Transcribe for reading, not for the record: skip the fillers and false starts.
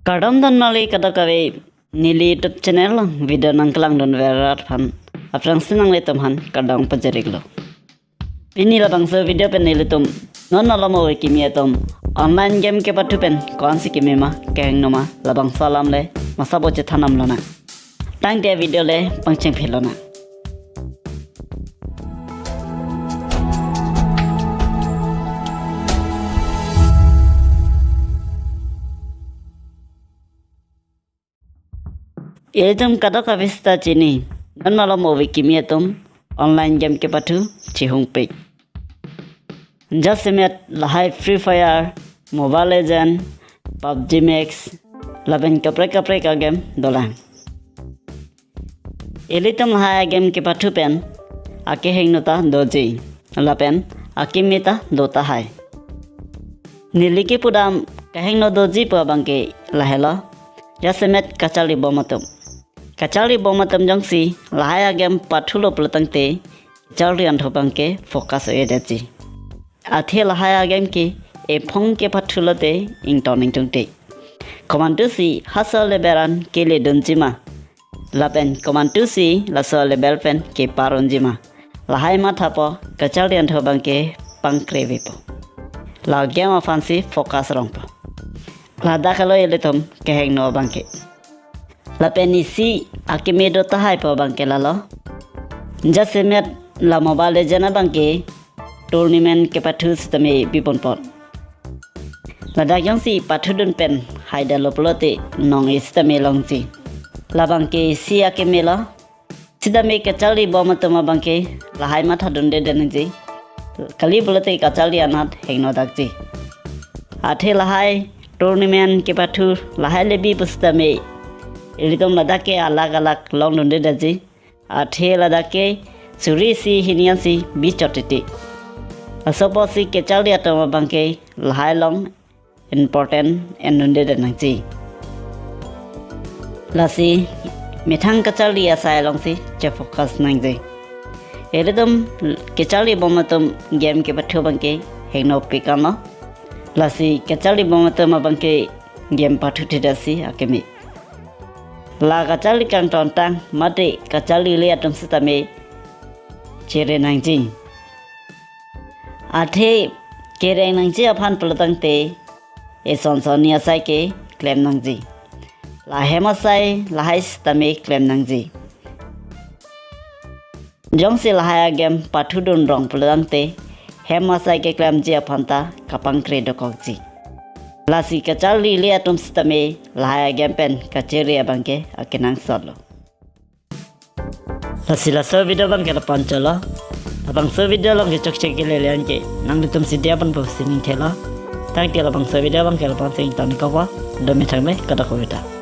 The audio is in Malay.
Kadam dan nali kada kawe nili YouTube channel video nangklang don verat fan aprang senang letum han kadang pajariglo. Ini la bangsa video pen nili tum non nala mo kimia tum online game ke patu pen kon si kimi ma keng no ma la bangsa lam le masa boche thanam lona. Tang dia video le pangcheng phelona. Iltum kada kavista chini dan malam movie kimia tum online game ke patu chihung pe. Just met lahai Free Fire, Mobile Legend, PUBG Max, laben kapre ka game dolang. Ilitum lahai game ke patu pen ake heng nota doji lapen ake meta dota hai. Niliki pudam kaheng no doji pa bangke lahela just met kachali bomatum. Kacali bomatam jangsi lahaya game pathulo peltangte jalri anthopangke focus edachi athe lahaya game ke e phong ke pathulote ingtoning tungte command si hasa leberan ke le donjima lapen command si lasa lebel pen ke paronjima lahai mathapo kacali anthopangke pangkrevepo la game fancy focus rongpo la dakalo eletom keheng no bangke la penisi akime do tahai pa bangke lalo jase met la mobile legend bangke tournament ke pathu stame bipon pot la dagyang si pathu dun pen haida loplote nong istame longsi la bangke si akime la sidame ke chali bomatama bangke la hai matha dun de denji kali bolote ka chali anat hengno dakji athe la hai tournament ke pathu la hai lebi pustame Ilitum ladake alak long nunde daji athe ladake surisi hiniansi bichotiti asoposi kechali atama bangke lahai long important and nunde danangji lasi mithang kachali asai longsi che focus nangji ilitum kechali bomatum game ke pathu bangke hengno pikama lasi kechali bomatum bangke game pathu tidasi akemi la kacali kang tontang mate kacali le atum sitame chere nangji athe kere nangji aphan pelotang te e sonsonia sai ke claim nangji la hema sai la hai sitame claim nangji jong se la haya game pathu don rong pelotang te hema sai ke claim ji aphanta kapang kre dokokji Lasi kacali le atum stame lahaya gempen kaceri abangke akenang solo. Lasi la video bangke la pancolo. Abang video long ke chok chek le lean ke nang ditum sidia pan po sining thela. Tang ke la bang video bangke la pancing tan kawa. Demi thangme kada ko beta.